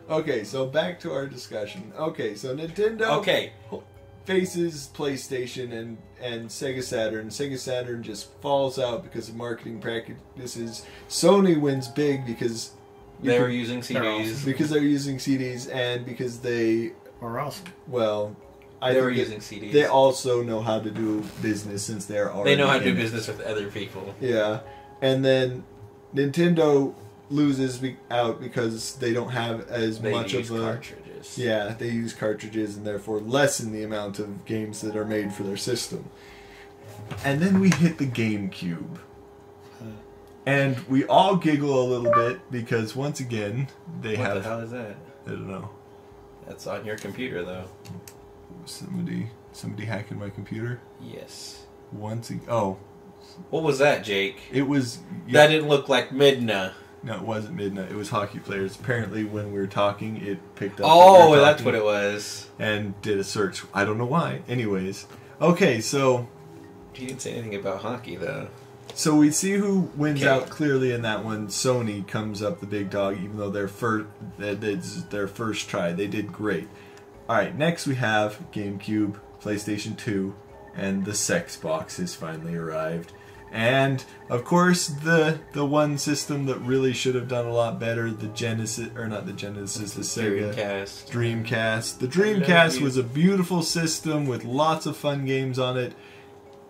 Okay, so back to our discussion. Okay, so Nintendo faces PlayStation and Sega Saturn. Sega Saturn just falls out because of marketing practices. Sony wins big because they were using CDs. Because they're using CDs and because they... Or else. Well... They were using CDs. They also know how to do business since they're already... They know how to do business with other people. Yeah. And then Nintendo loses out because they don't have as much of a... cartridges. Yeah, they use cartridges and therefore lessen the amount of games that are made for their system. And then we hit the GameCube. And we all giggle a little bit because once again, they have... What the hell is that? I don't know. That's on your computer, though. Somebody hacking my computer? Yes. Oh. What was that, Jake? It was... Yeah. That didn't look like Midna. No, it wasn't Midna. It was hockey players. Apparently, when we were talking, it picked up... Oh, that's what it was. And did a search. I don't know why. Anyways. Okay, so... You didn't say anything about hockey, though. So we see who wins out clearly in that one. Sony comes up the big dog, even though it's their first try. They did great. Alright, next we have GameCube, PlayStation 2, and the Sex Box has finally arrived. And, of course, the one system that really should have done a lot better, the Genesis, or not the Genesis, the Sega Dreamcast. The Dreamcast was a beautiful system with lots of fun games on it.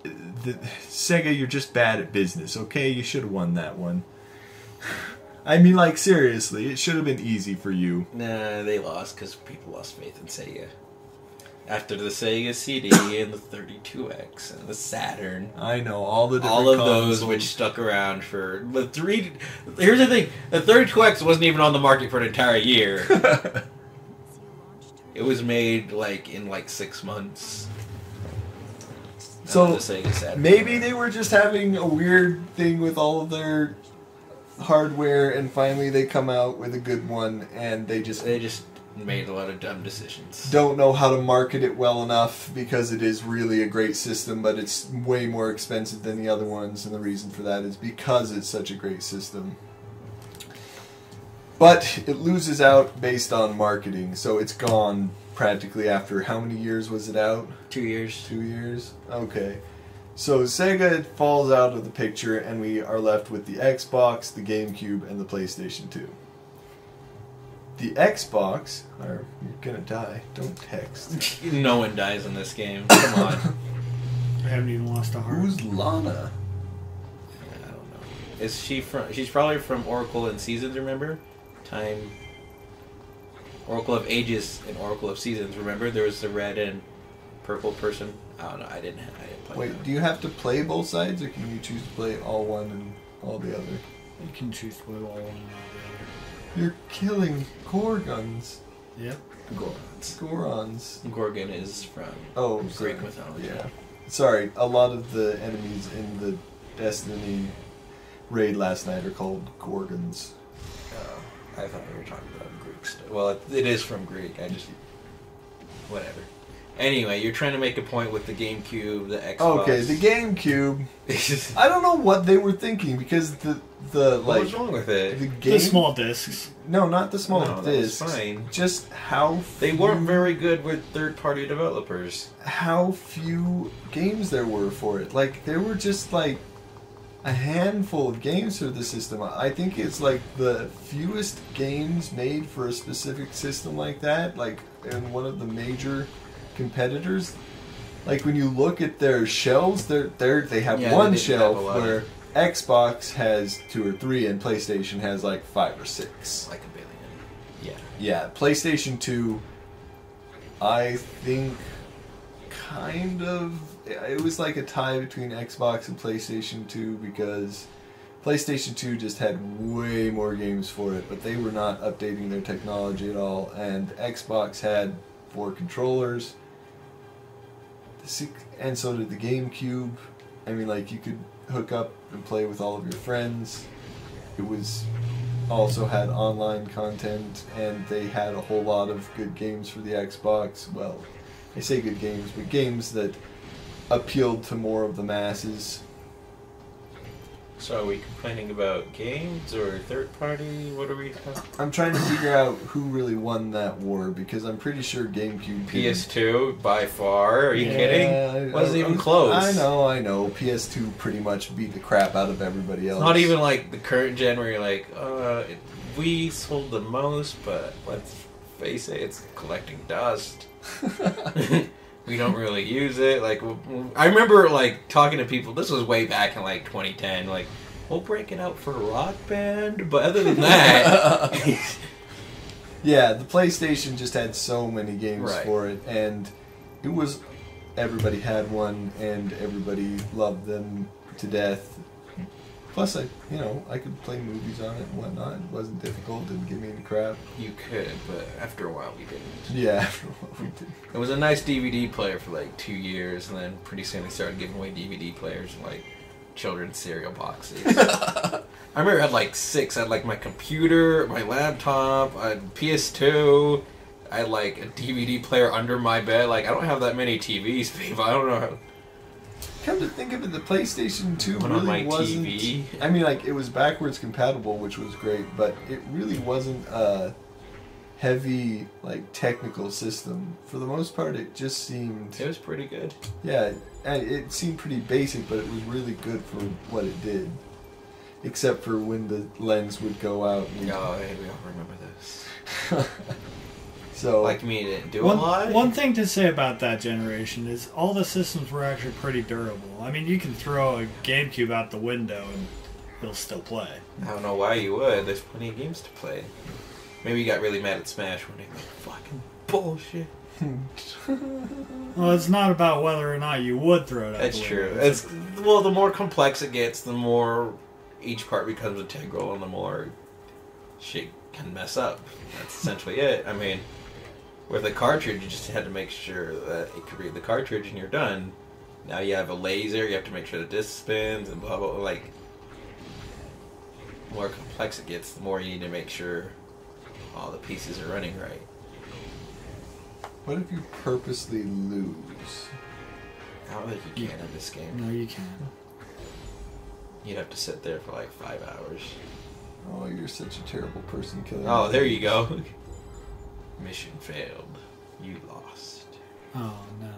Sega, you're just bad at business, okay? You should have won that one. I mean, like, seriously, it should have been easy for you. Nah, they lost because people lost faith in Sega. After the Sega CD and the 32X and the Saturn. I know, all the different all of consoles. those which stuck around for... Here's the thing, the 32X wasn't even on the market for an entire year. It was made, in 6 months. So, maybe they were just having a weird thing with all of their... hardware, and finally they come out with a good one, and they just made a lot of dumb decisions. Don't know how to market it well enough because it is really a great system, but it's way more expensive than the other ones, and the reason for that is because it's such a great system. But it loses out based on marketing, so it's gone practically after how many years was it out? 2 years. 2 years? Okay. So Sega falls out of the picture, and we are left with the Xbox, the GameCube, and the PlayStation 2. The Xbox... You're gonna die. Don't text. No one dies in this game. Come on. I haven't even lost a heart. Who's Lana? I don't know. Is she from... She's probably from Oracle and Seasons, remember? Time... Oracle of Ages and Oracle of Seasons, remember? There was the red and purple person. I don't know. I didn't play Wait, that. do you have to play both sides, or can you choose to play all one and all the other? You can choose to play all one and all the other. You're killing Gorgons. Yep. Gorons. Gorgon is from Greek mythology. Yeah. Sorry, a lot of the enemies in the Destiny raid last night are called Gorgons. I thought we were talking about Greek stuff. Well, it is from Greek. Whatever. Anyway, you're trying to make a point with the GameCube, the Xbox. Okay, the GameCube. I don't know what they were thinking because what was wrong with it? The small discs. No, not the small discs. That was fine. Just how they weren't very good with third-party developers. How few games there were for it. Like there were just like a handful of games for the system. I think it's like the fewest games made for a specific system like that. Like in one of the major competitors, like when you look at their shelves, they have one shelf where Xbox has 2 or 3 and PlayStation has like 5 or 6. Like a billion. Yeah. PlayStation 2, I think, kind of. It was like a tie between Xbox and PlayStation 2 because PlayStation 2 just had way more games for it, but they were not updating their technology at all. And Xbox had 4 controllers. And so did the GameCube. I mean, like, you could hook up and play with all of your friends. It was also had online content, and they had a whole lot of good games for the Xbox. Well, I say good games, but games that appealed to more of the masses. So are we complaining about games or third party? What are we talking? I'm trying to figure out who really won that war because I'm pretty sure GameCube did. PS2 by far. Are you kidding? Wasn't even close. I know. PS2 pretty much beat the crap out of everybody else. It's not even like the current gen where you're like, we sold the most, but let's face it, it's collecting dust. We don't really use it. Like, I remember like talking to people. This was way back in like 2010. Like, we'll break it out for Rock Band, but other than that, yeah, the PlayStation just had so many games Right. for it, and it was everybody had one, and everybody loved them to death. Plus, I could play movies on it and whatnot. It wasn't difficult. Didn't give me any crap. you could, but after a while we didn't. Yeah, after a while we did. It was a nice DVD player for like 2 years, and then pretty soon they started giving away DVD players in like children's cereal boxes. I remember I had like 6. I had like my computer, my laptop, I had PS2. I had like a DVD player under my bed. Like, I don't have that many TVs, people. I don't know how. Come to think of it, the PlayStation 2 One really on my wasn't... TV. I mean, like, it was backwards compatible, which was great, but it really wasn't a heavy, like, technical system. For the most part, it just seemed... It was pretty good. Yeah, it seemed pretty basic, but it was really good for what it did. Except for when the lens would go out. And... Oh, hey, we all remember this. So, Like me, it didn't do a lot. One thing to say about that generation is all the systems were actually pretty durable. I mean, you can throw a GameCube out the window and it'll still play. I don't know why you would. There's plenty of games to play. Maybe you got really mad at Smash when they like, fucking bullshit. Well, it's not about whether or not you would throw it out That's the true. window. It's well, the more complex it gets, the more each part becomes integral, and the more shit can mess up. That's essentially it. I mean, with a cartridge, you just had to make sure that it could read the cartridge, and you're done. Now you have a laser. You have to make sure the disc spins, and blah blah. Blah. Like, the more complex it gets, the more you need to make sure all the pieces are running right. what if you purposely lose? I don't think you can in this game. No, you can't. You'd have to sit there for like 5 hours. Oh, you're such a terrible person, killing. Oh, there you go. Mission failed. You lost. Oh, no.